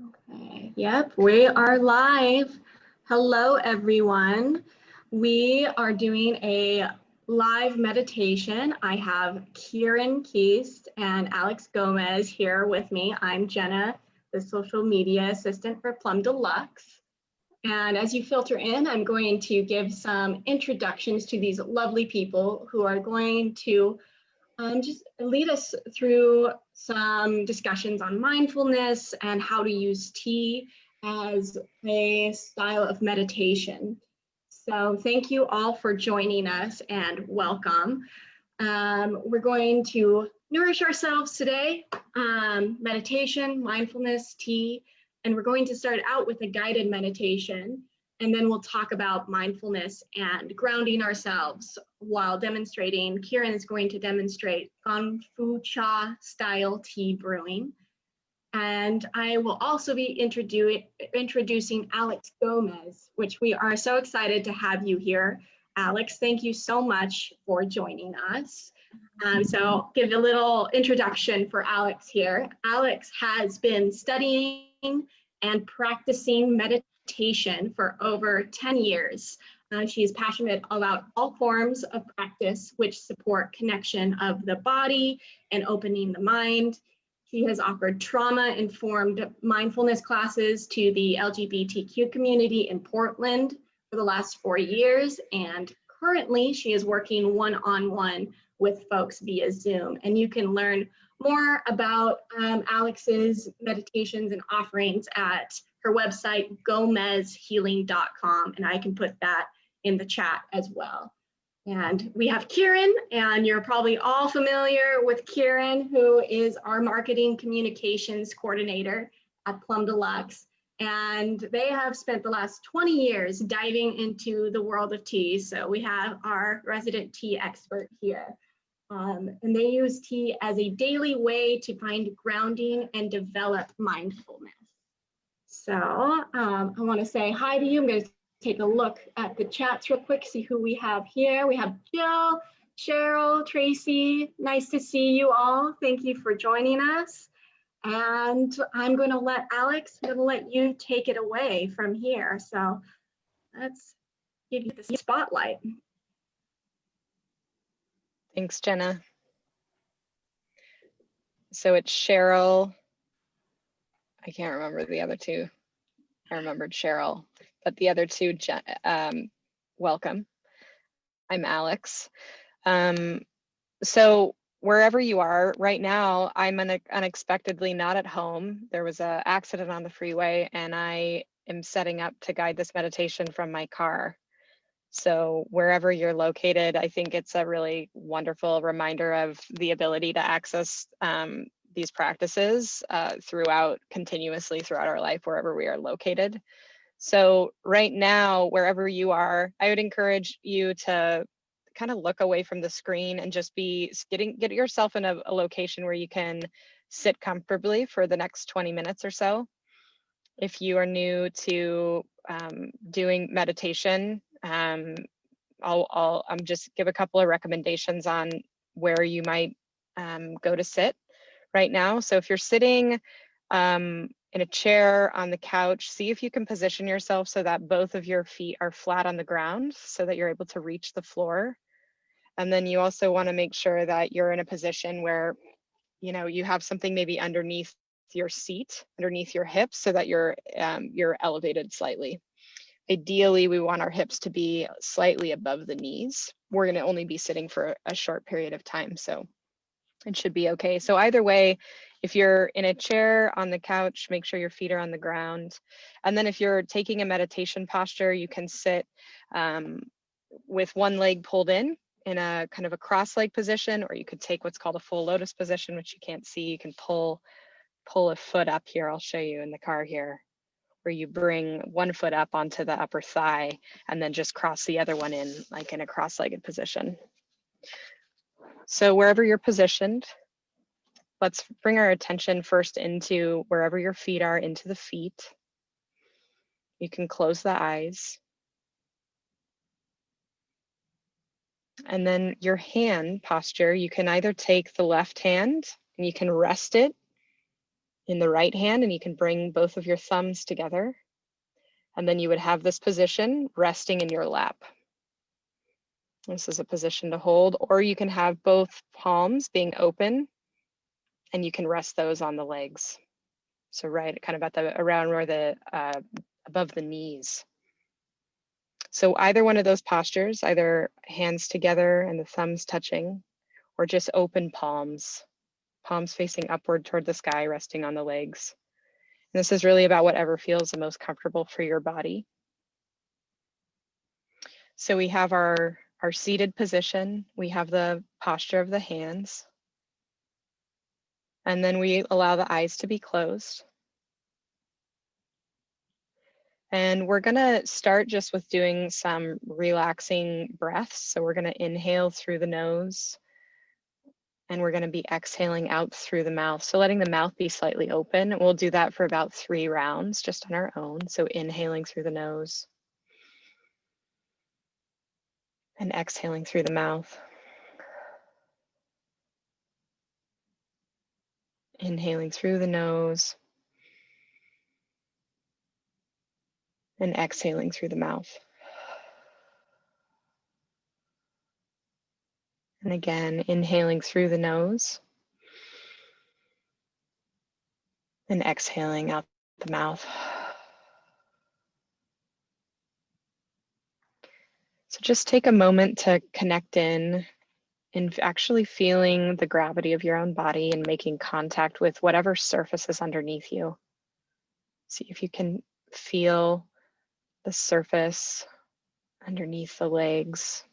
Okay, yep, we are live. Hello, everyone. We are doing a live meditation. I have Ciaran, Keast, and Alex Gomez here with me. I'm Jenna, the social media assistant for Plum Deluxe. And as you filter in, I'm going to give some introductions to these lovely people who are going to just lead us through some discussions on mindfulness and how to use tea as a style of meditation. So thank you all for joining us and welcome. We're going to nourish ourselves today, meditation, mindfulness, tea, and we're going to start out with a guided meditation. And then we'll talk about mindfulness and grounding ourselves while demonstrating. Ciaran is going to demonstrate Gong Cha style tea brewing. And I will also be introducing Alex Gomez, which we are so excited to have you here. Alex, thank you so much for joining us. So I'll give a little introduction for Alex here. Alex has been studying and practicing meditation for over 10 years. She is passionate about all forms of practice which support connection of the body and opening the mind. She has offered trauma-informed mindfulness classes to the LGBTQ community in Portland for the last 4 years, and currently she is working one-on-one with folks via Zoom. And you can learn more about Alex's meditations and offerings at her website, gomezhealing.com, and I can put that in the chat as well. And we have Ciaran, and you're probably all familiar with Ciaran, who is our marketing communications coordinator at Plum Deluxe. And they have spent the last 20 years diving into the world of tea. So we have our resident tea expert here. And they use tea as a daily way to find grounding and develop mindfulness. So I want to say hi to you. I'm going to take a look at the chats real quick, see who we have here. We have Jill, Cheryl, Tracy. Nice to see you all. Thank you for joining us. And I'm going to let Alex, I'm going to let you take it away from here. So let's give you the spotlight. Thanks, Jenna. So it's Cheryl. I can't remember the other two. I remembered Cheryl, but the other two, welcome. I'm Alex. So wherever you are right now, I'm unexpectedly not at home. There was an accident on the freeway and I am setting up to guide this meditation from my car. So wherever you're located, I think it's a really wonderful reminder of the ability to access these practices continuously throughout our life, wherever we are located. So right now, wherever you are, I would encourage you to kind of look away from the screen and just get yourself in a location where you can sit comfortably for the next 20 minutes or so. If you are new to doing meditation, I'll just give a couple of recommendations on where you might go to sit right now. So if you're sitting in a chair, on the couch, see if you can position yourself so that both of your feet are flat on the ground so that you're able to reach the floor. And then you also want to make sure that you're in a position where, you have something maybe underneath your seat, underneath your hips, so that you're elevated slightly. Ideally, we want our hips to be slightly above the knees. We're going to only be sitting for a short period of time, so it should be okay. So either way, if you're in a chair, on the couch, make sure your feet are on the ground. And then if you're taking a meditation posture, you can sit with one leg pulled in a kind of a cross-leg position, or you could take what's called a full lotus position, which you can't see. You can pull a foot up here. I'll show you in the car here, where you bring one foot up onto the upper thigh and then just cross the other one in, like in a cross-legged position. So wherever you're positioned, let's bring our attention first into wherever your feet are, into the feet. You can close the eyes. And then your hand posture, you can either take the left hand and you can rest it in the right hand, and you can bring both of your thumbs together. And then you would have this position resting in your lap. This is a position to hold, or you can have both palms being open and you can rest those on the legs. So right kind of at the around where the above the knees. So either one of those postures, either hands together and the thumbs touching, or just open palms, palms facing upward toward the sky, resting on the legs. And this is really about whatever feels the most comfortable for your body. So we have our seated position, we have the posture of the hands, and then we allow the eyes to be closed. And we're gonna start just with doing some relaxing breaths. So we're gonna inhale through the nose, and we're gonna be exhaling out through the mouth. So letting the mouth be slightly open. We'll do that for about 3 rounds just on our own. So inhaling through the nose and exhaling through the mouth. Inhaling through the nose and exhaling through the mouth. And again, inhaling through the nose and exhaling out the mouth. So just take a moment to connect in and actually feeling the gravity of your own body and making contact with whatever surface is underneath you. See if you can feel the surface underneath the legs,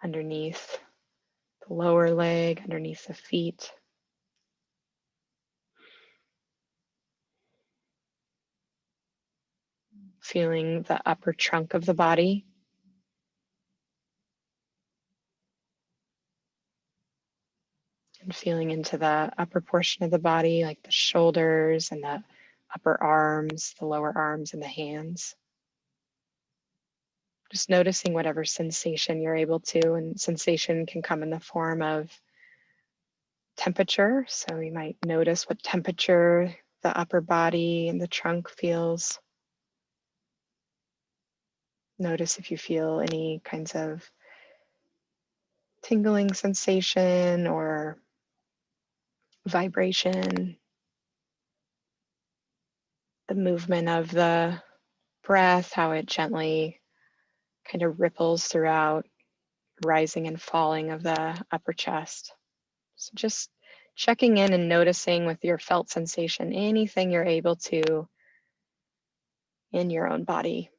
underneath the lower leg, underneath the feet. Feeling the upper trunk of the body. And feeling into the upper portion of the body, like the shoulders and the upper arms, the lower arms and the hands. Just noticing whatever sensation you're able to, and sensation can come in the form of temperature. So you might notice what temperature the upper body and the trunk feels. Notice if you feel any kinds of tingling sensation or vibration. The movement of the breath, how it gently kind of ripples throughout, rising and falling of the upper chest. So just checking in and noticing with your felt sensation, anything you're able to in your own body.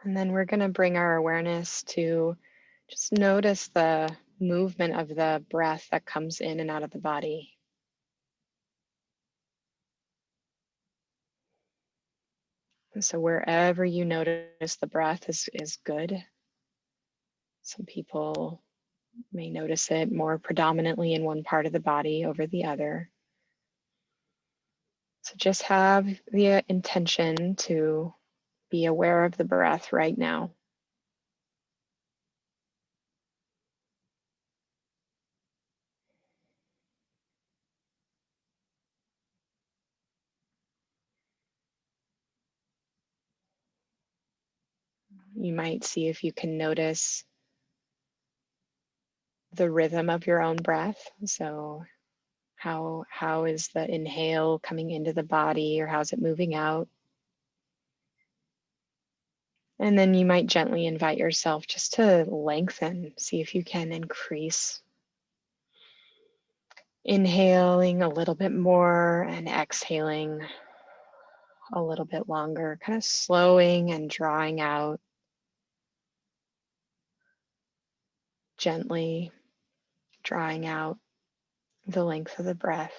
And then we're going to bring our awareness to just notice the movement of the breath that comes in and out of the body. And so wherever you notice the breath is good. Some people may notice it more predominantly in one part of the body over the other. So just have the intention to be aware of the breath right now. You might see if you can notice the rhythm of your own breath. So how is the inhale coming into the body, or how's it moving out? And then you might gently invite yourself just to lengthen, see if you can increase. Inhaling a little bit more and exhaling a little bit longer, kind of slowing and drawing out gently, drawing out the length of the breath.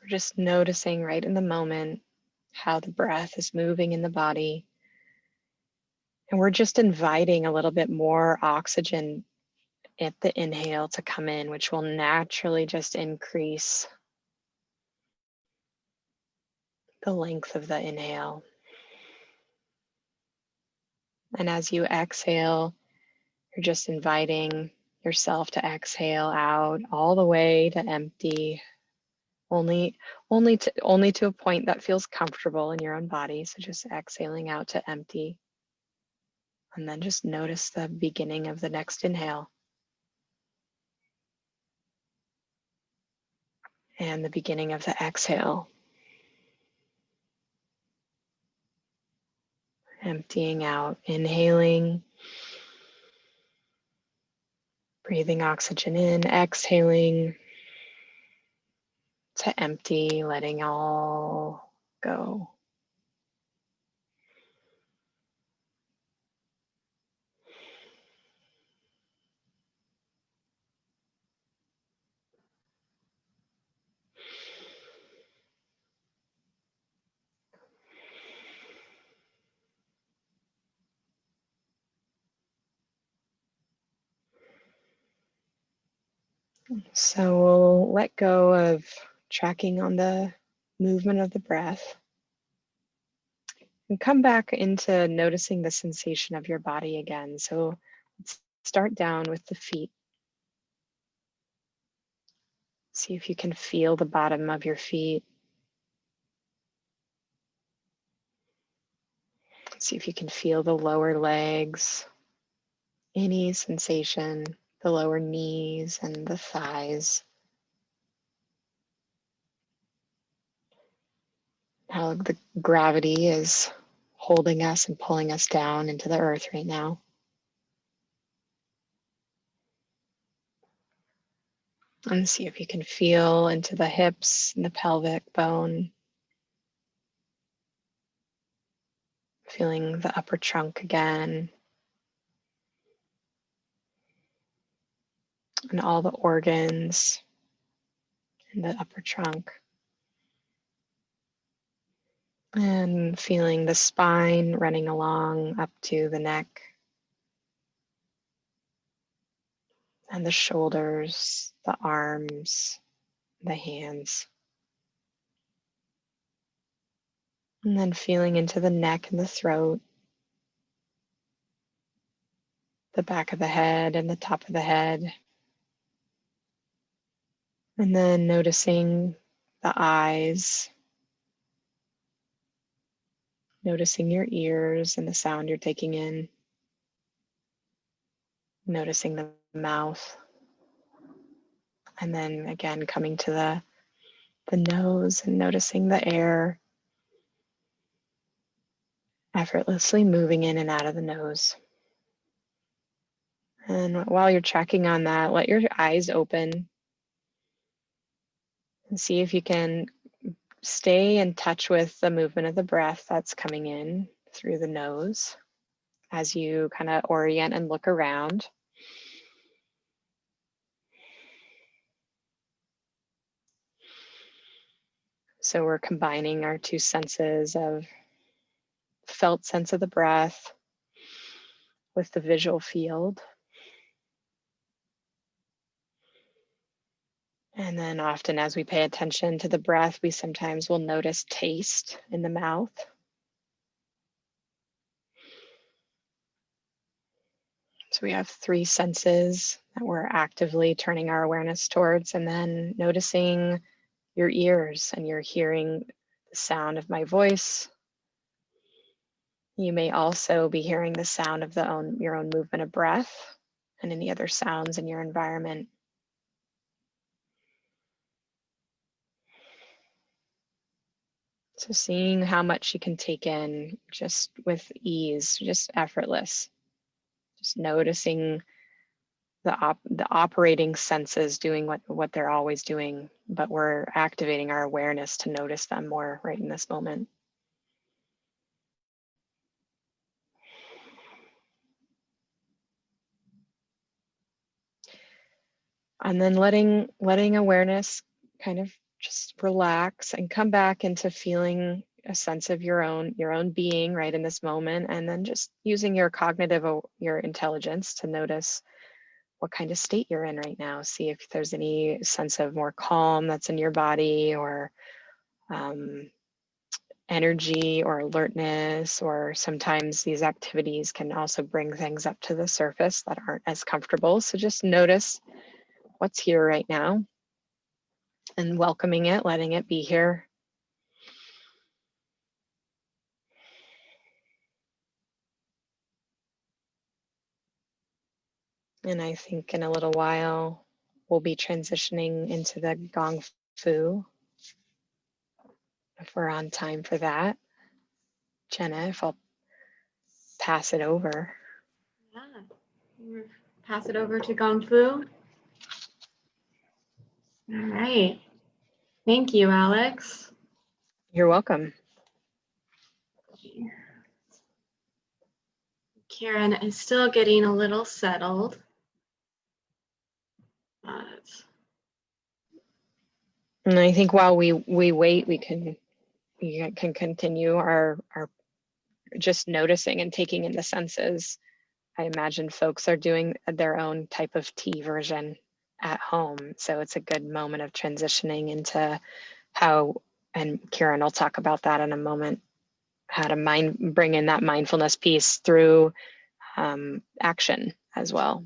We're just noticing right in the moment how the breath is moving in the body. And we're just inviting a little bit more oxygen at the inhale to come in, which will naturally just increase the length of the inhale. And as you exhale, you're just inviting yourself to exhale out all the way to empty, only to a point that feels comfortable in your own body. So just exhaling out to empty. And then just notice the beginning of the next inhale and the beginning of the exhale. Emptying out, inhaling, breathing oxygen in, exhaling to empty, letting all go. So we'll let go of tracking on the movement of the breath and come back into noticing the sensation of your body again. So let's start down with the feet. See if you can feel the bottom of your feet. See if you can feel the lower legs, any sensation, the lower knees and the thighs. How the gravity is holding us and pulling us down into the earth right now. And see if you can feel into the hips and the pelvic bone. Feeling the upper trunk again. And all the organs in the upper trunk. And feeling the spine running along up to the neck. And the shoulders, the arms, the hands. And then feeling into the neck and the throat, the back of the head and the top of the head. And then noticing the eyes, noticing your ears and the sound you're taking in, noticing the mouth. And then again, coming to the nose and noticing the air effortlessly moving in and out of the nose. And while you're checking on that, let your eyes open and see if you can stay in touch with the movement of the breath that's coming in through the nose as you kind of orient and look around. So we're combining our two senses of felt sense of the breath with the visual field. And then often as we pay attention to the breath, we sometimes will notice taste in the mouth. So we have three senses that we're actively turning our awareness towards, and then noticing your ears, and you're hearing the sound of my voice. You may also be hearing the sound of your own movement of breath and any other sounds in your environment. So seeing how much you can take in just with ease, just effortless, just noticing the operating senses doing what they're always doing, but we're activating our awareness to notice them more right in this moment. And then letting awareness kind of just relax and come back into feeling a sense of your own being right in this moment, and then just using your cognitive, your intelligence to notice what kind of state you're in right now. See if there's any sense of more calm that's in your body, or energy or alertness, or sometimes these activities can also bring things up to the surface that aren't as comfortable. So just notice what's here right now and welcoming it, letting it be here. And I think in a little while, we'll be transitioning into the Gong Fu, if we're on time for that. Jenna, if I'll pass it over. Yeah, pass it over to Gong Fu. All right. Thank you, Alex. You're welcome. Ciaran is still getting a little settled. And I think while we wait, we can continue our just noticing and taking in the senses. I imagine folks are doing their own type of tea version at home. So it's a good moment of transitioning into how, and Ciaran will talk about that in a moment, how to bring in that mindfulness piece through action as well.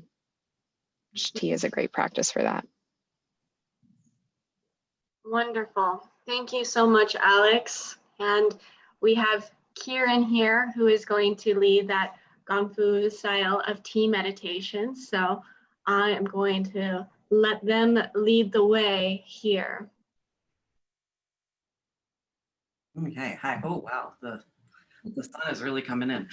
Tea is a great practice for that. Wonderful. Thank you so much, Alex. And we have Ciaran here, who is going to lead that Gong Fu style of tea meditation. So I am going to let them lead the way here. Okay, hi. Oh, wow. The sun is really coming in.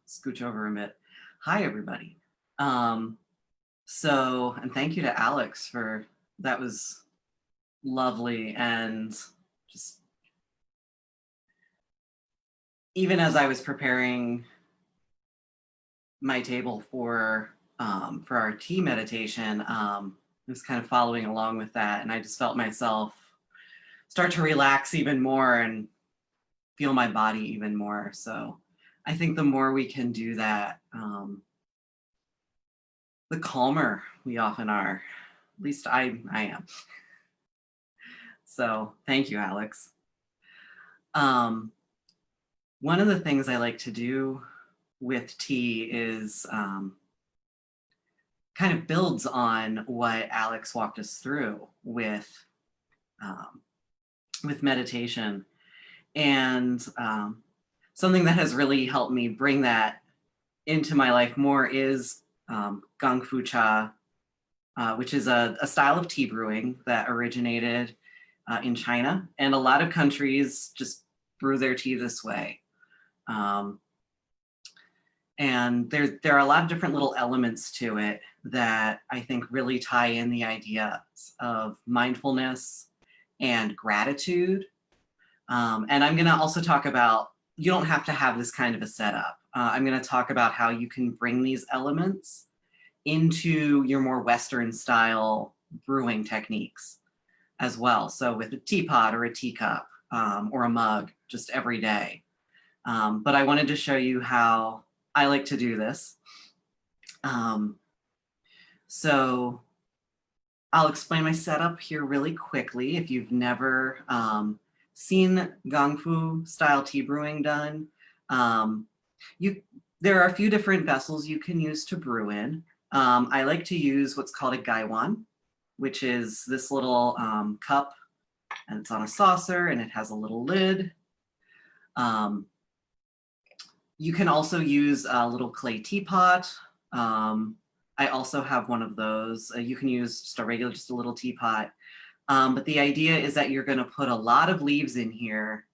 Scooch over a bit. Hi, everybody. And thank you to Alex for, that was lovely. And just, even as I was preparing my table for our tea meditation, I was kind of following along with that, and I just felt myself start to relax even more and feel my body even more. So I think the more we can do that, the calmer we often are. At least I am. So thank you, Alex. One of the things I like to do with tea is kind of builds on what Alex walked us through with meditation. And something that has really helped me bring that into my life more is Gong Fu Cha, which is a style of tea brewing that originated in China. And a lot of countries just brew their tea this way. And there are a lot of different little elements to it that I think really tie in the ideas of mindfulness and gratitude. And I'm gonna also talk about, you don't have to have this kind of a setup. I'm gonna talk about how you can bring these elements into your more Western style brewing techniques as well. So with a teapot or a teacup or a mug, just every day. But I wanted to show you how I like to do this. So I'll explain my setup here really quickly. If you've never seen Gong Fu style tea brewing done, there are a few different vessels you can use to brew in. I like to use what's called a gaiwan, which is this little cup, and it's on a saucer and it has a little lid. You can also use a little clay teapot. I also have one of those. You can use just a little teapot. But the idea is that you're gonna put a lot of leaves in here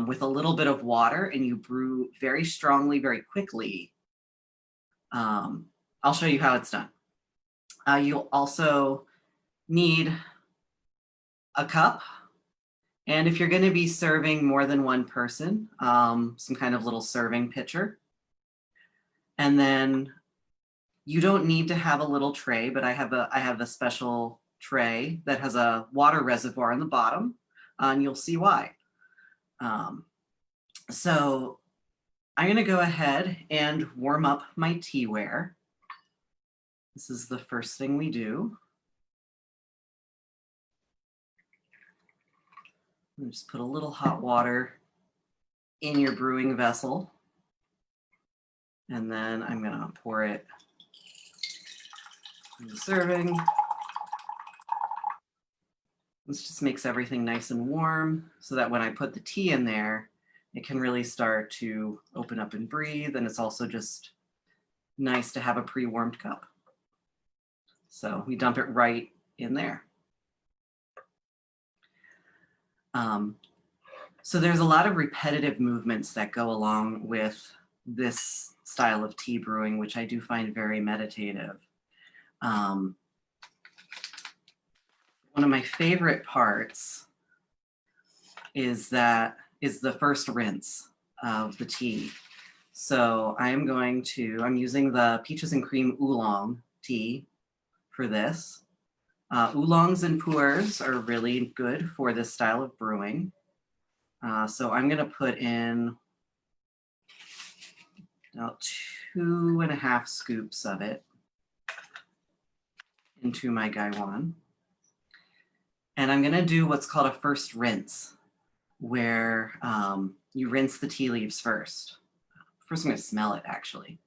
with a little bit of water, and you brew very strongly, very quickly. I'll show you how it's done. You'll also need a cup. And if you're gonna be serving more than one person, some kind of little serving pitcher. And then you don't need to have a little tray, but I have a special tray that has a water reservoir on the bottom, and you'll see why. So I'm going to go ahead and warm up my teaware. This is the first thing we do. Just put a little hot water in your brewing vessel. And then I'm going to pour it in the serving. This just makes everything nice and warm so that when I put the tea in there, it can really start to open up and breathe. And it's also just nice to have a pre-warmed cup. So we dump it right in there. So there's a lot of repetitive movements that go along with this style of tea brewing, which I do find very meditative. One of my favorite parts is the first rinse of the tea. So I'm using the peaches and cream oolong tea for this. Oolongs and pu'ers are really good for this style of brewing. So I'm going to put in about 2.5 scoops of it into my gaiwan. And I'm going to do what's called a first rinse, where you rinse the tea leaves first. First, I'm going to smell it, actually.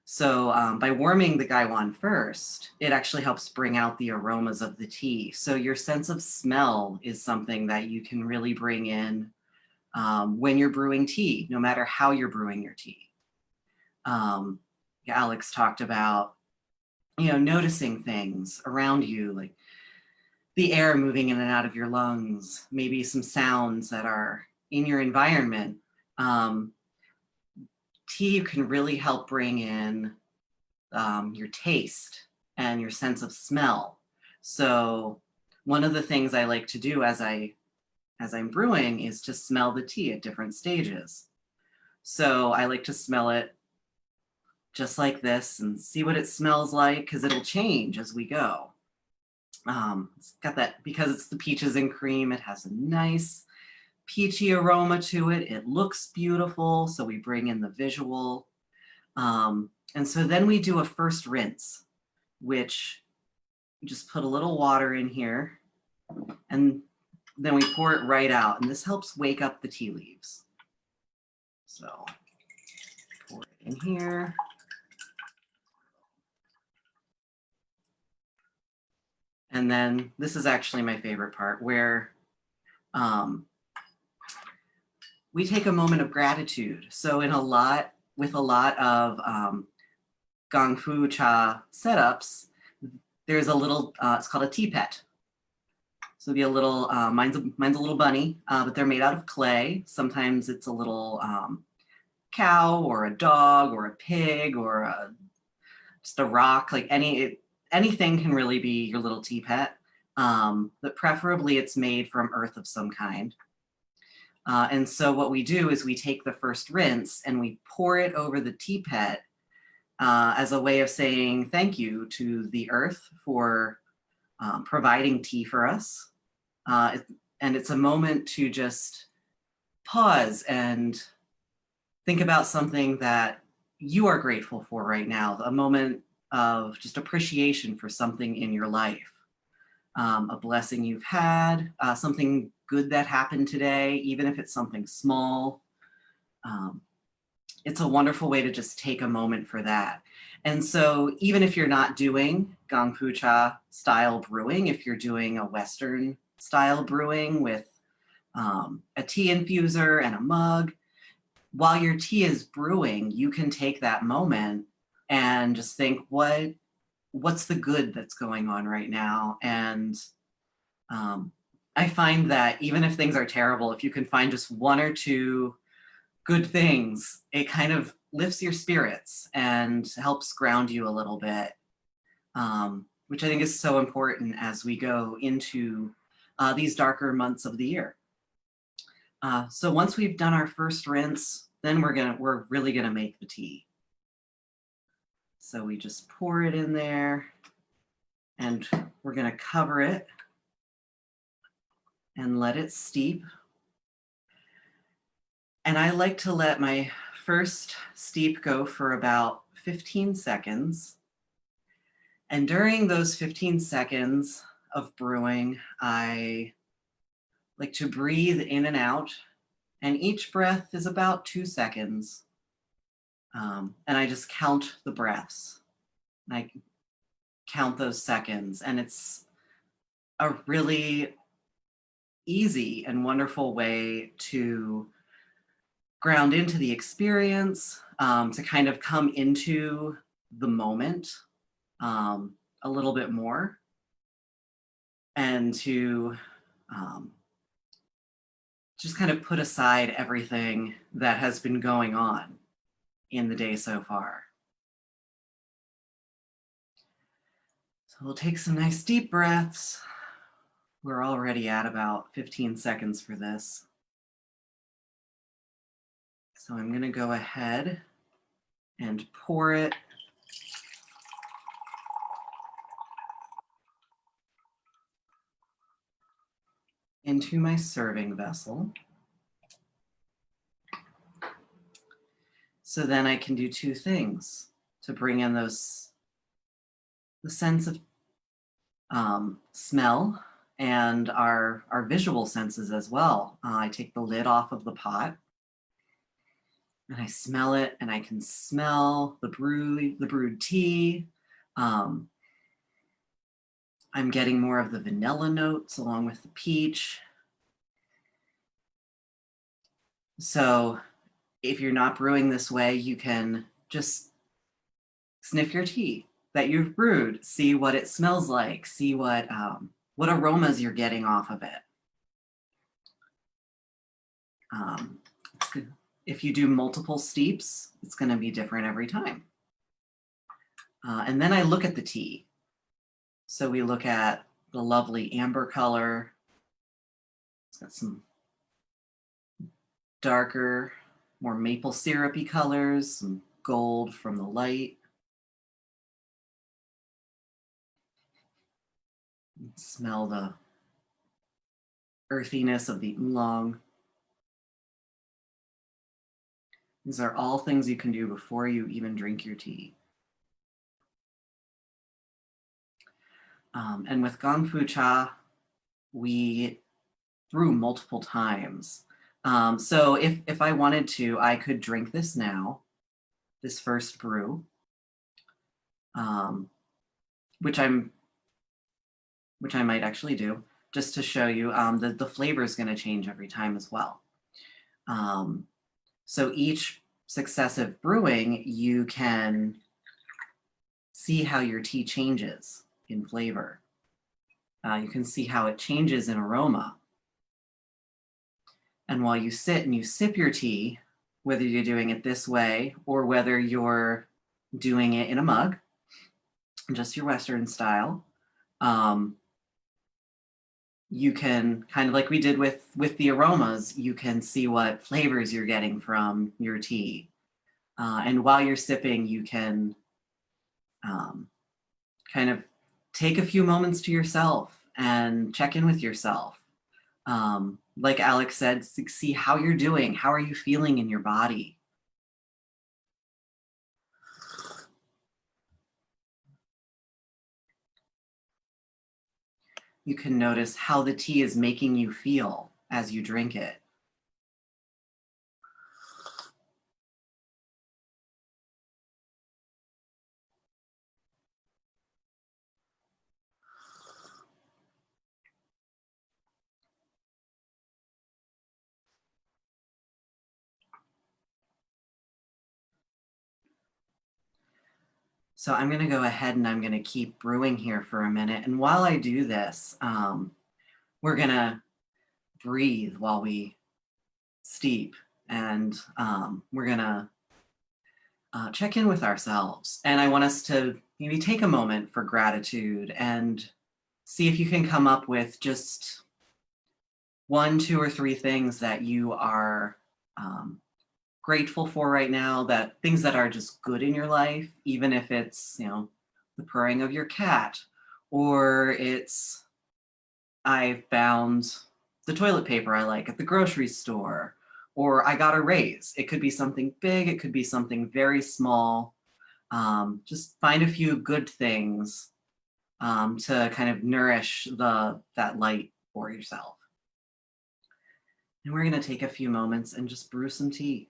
So by warming the gaiwan first, it actually helps bring out the aromas of the tea. So your sense of smell is something that you can really bring in when you're brewing tea, no matter how you're brewing your tea. Alex talked about, noticing things around you, like the air moving in and out of your lungs, maybe some sounds that are in your environment. Tea can really help bring in your taste and your sense of smell. So one of the things I like to do as I'm brewing is to smell the tea at different stages. So I like to smell it just like this and see what it smells like, because it'll change as we go. It's got that, because it's the peaches and cream, it has a nice peachy aroma to it. It looks beautiful, so we bring in the visual. And so then we do a first rinse, which you just put a little water in here, and then we pour it right out. And this helps wake up the tea leaves. So pour it in here. And then this is actually my favorite part, where we take a moment of gratitude. So with a lot of Gong Fu Cha setups, there's a little, it's called a teapot. So it'll be a little, mine's a little bunny, but they're made out of clay. Sometimes it's a little cow or a dog or a pig or just a rock, like anything can really be your little teapot, but preferably it's made from earth of some kind. And so what we do is we take the first rinse and we pour it over the teapot as a way of saying thank you to the earth for providing tea for us. And it's a moment to just pause and think about something that you are grateful for right now, a moment of just appreciation for something in your life, a blessing you've had, something good that happened today, even if it's something small. It's a wonderful way to just take a moment for that. And so even if you're not doing Gong Fu Cha style brewing, if you're doing a Western style brewing with a tea infuser and a mug, while your tea is brewing, you can take that moment and just think, what's the good that's going on right now? And I find that even if things are terrible, if you can find just one or two good things, it kind of lifts your spirits and helps ground you a little bit, which I think is so important as we go into these darker months of the year. So once we've done our first rinse, then we're really gonna make the tea. So we just pour it in there And we're going to cover it and let it steep. And I like to let my first steep go for about 15 seconds. And during those 15 seconds of brewing, I like to breathe in and out. And each breath is about 2 seconds. And I just count the breaths. I count those seconds. And it's a really easy and wonderful way to ground into the experience, to kind of come into the moment a little bit more, and to just kind of put aside everything that has been going on in the day so far. So we'll take some nice deep breaths. We're already at about 15 seconds for this. So I'm going to go ahead and pour it into my serving vessel. So then I can do two things to bring in the sense of smell and our visual senses as well. I take the lid off of the pot and I smell it, and I can smell the brewed tea. I'm getting more of the vanilla notes along with the peach. So if you're not brewing this way, you can just sniff your tea that you've brewed, see what it smells like, see what aromas you're getting off of it. If you do multiple steeps, it's going to be different every time. And then I look at the tea. So we look at the lovely amber color. It's got some darker, more maple syrupy colors, some gold from the light. Smell the earthiness of the oolong. These are all things you can do before you even drink your tea. And with Gong Fu Cha, we brew multiple times. So if I wanted to, I could drink this now, this first brew, which I might actually do, just to show you that the flavor is going to change every time as well. So each successive brewing, you can see how your tea changes in flavor. You can see how it changes in aroma. And while you sit and you sip your tea, whether you're doing it this way or whether you're doing it in a mug, just your Western style, you can, kind of like we did with the aromas, you can see what flavors you're getting from your tea. And while you're sipping, you can kind of take a few moments to yourself and check in with yourself. Like Alex said, see how you're doing. How are you feeling in your body? You can notice how the tea is making you feel as you drink it. So I'm going to go ahead and I'm going to keep brewing here for a minute. And while I do this, we're going to breathe while we steep, and we're going to check in with ourselves. And I want us to maybe take a moment for gratitude and see if you can come up with just 1, 2, or 3 things that you are grateful for right now, that things that are just good in your life, even if it's, the purring of your cat or it's I found the toilet paper I like at the grocery store, or I got a raise. It could be something big, it could be something very small. Just find a few good things to kind of nourish that light for yourself. And we're going to take a few moments and just brew some tea.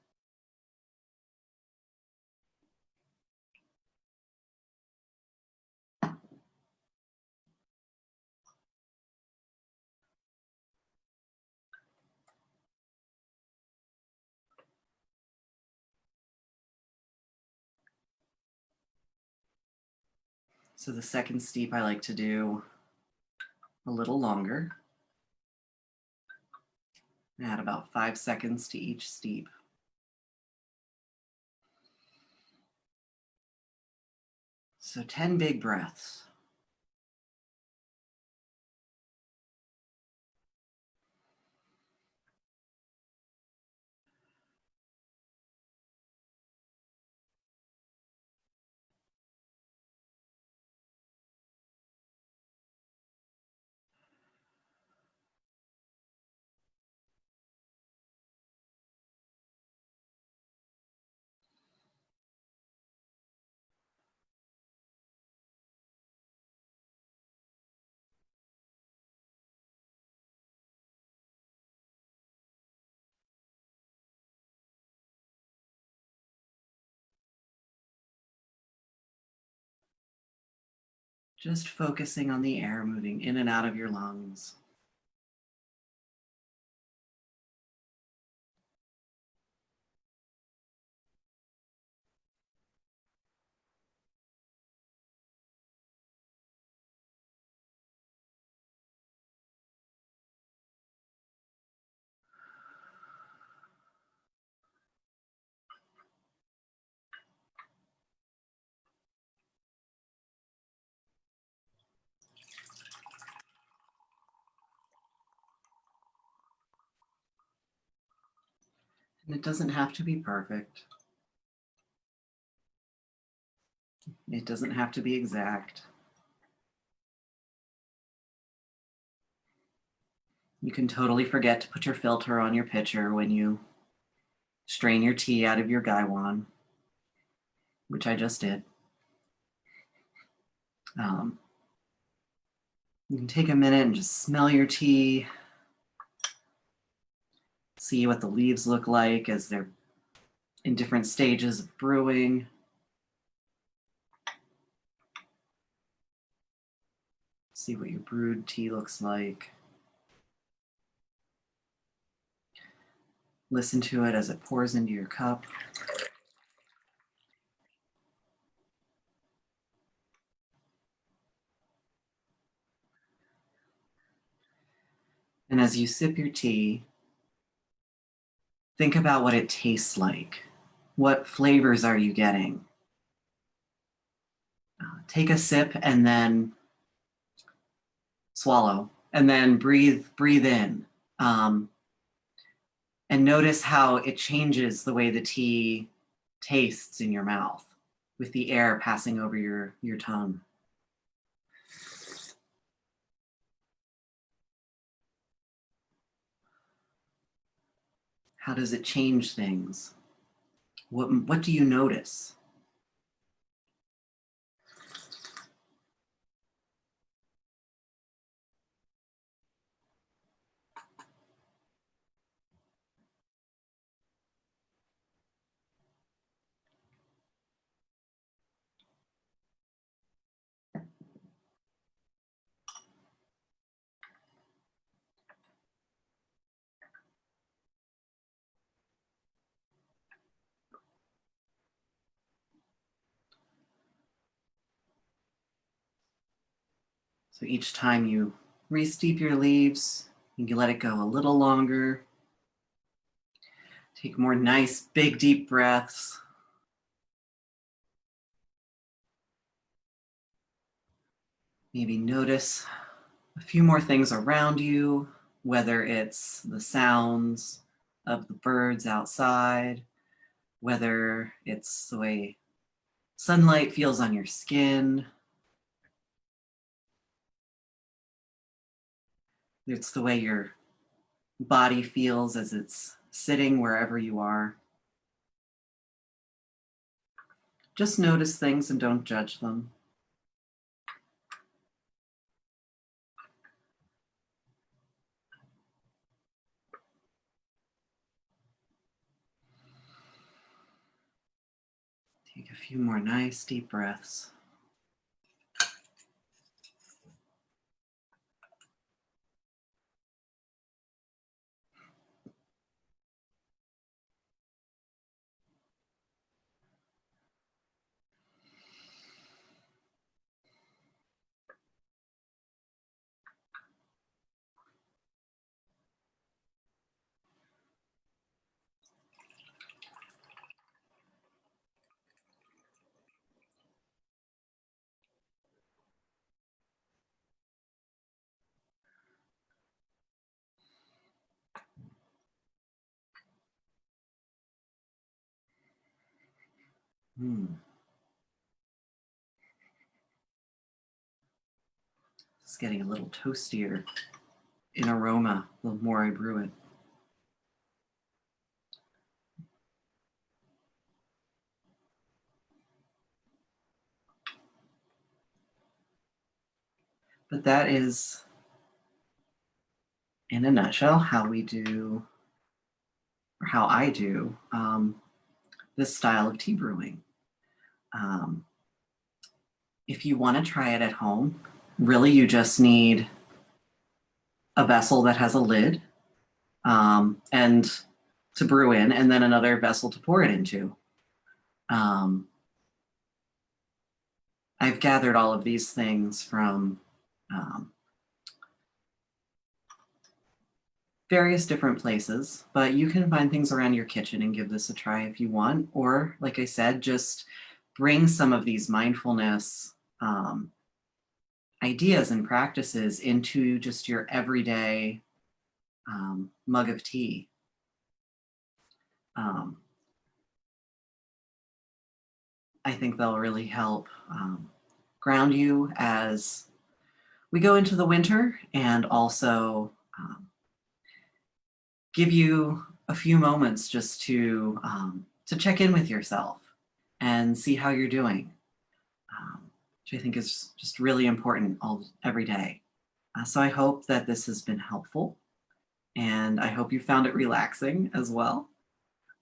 So the second steep I like to do a little longer. Add about 5 seconds to each steep. So 10 big breaths. Just focusing on the air moving in and out of your lungs. And it doesn't have to be perfect. It doesn't have to be exact. You can totally forget to put your filter on your pitcher when you strain your tea out of your gaiwan, which I just did. You can take a minute and just smell your tea, see what the leaves look like as they're in different stages of brewing. See what your brewed tea looks like. Listen to it as it pours into your cup. And as you sip your tea, think about what it tastes like. What flavors are you getting? Take a sip and then swallow, and then breathe in. And notice how it changes the way the tea tastes in your mouth with the air passing over your tongue. How does it change things? What do you notice? So each time you re-steep your leaves, you can let it go a little longer. Take more nice, big, deep breaths. Maybe notice a few more things around you, whether it's the sounds of the birds outside, whether it's the way sunlight feels on your skin. It's the way your body feels as it's sitting wherever you are. Just notice things and don't judge them. Take a few more nice deep breaths. It's getting a little toastier in aroma the more I brew it. But that is, in a nutshell, how we do, or how I do, this style of tea brewing. If you want to try it at home, really you just need a vessel that has a lid and to brew in, and then another vessel to pour it into. I've gathered all of these things from various different places, but you can find things around your kitchen and give this a try if you want. Or, like I said, just bring some of these mindfulness ideas and practices into just your everyday mug of tea. I think they'll really help ground you as we go into the winter, and also give you a few moments just to check in with yourself and see how you're doing, which I think is just really important every day. So I hope that this has been helpful, and I hope you found it relaxing as well.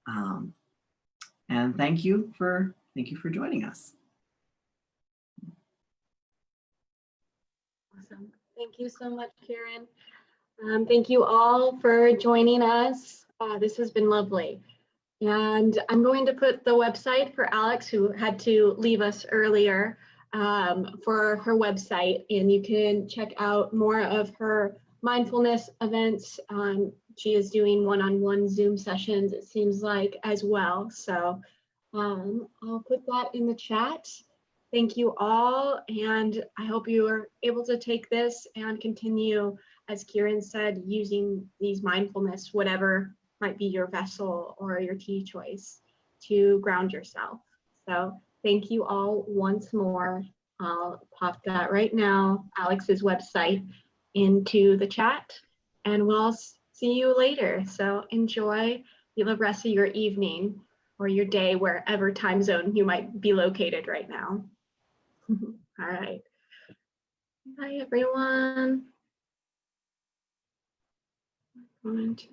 And thank you for joining us. Awesome. Thank you so much, Ciaran. Thank you all for joining us. This has been lovely. And I'm going to put the website for Alex, who had to leave us earlier, for her website, and you can check out more of her mindfulness events. She is doing one-on-one Zoom sessions, it seems like, as well. So I'll put that in the chat. Thank you all, and I hope you are able to take this and continue, as Ciaran said, using these mindfulness, whatever might be your vessel or your tea choice, to ground yourself. So thank you all once more. I'll pop that right now, Alex's website, into the chat, and we'll see you later. So enjoy the rest of your evening or your day, wherever time zone you might be located right now. All right. Bye, everyone. 1, 2.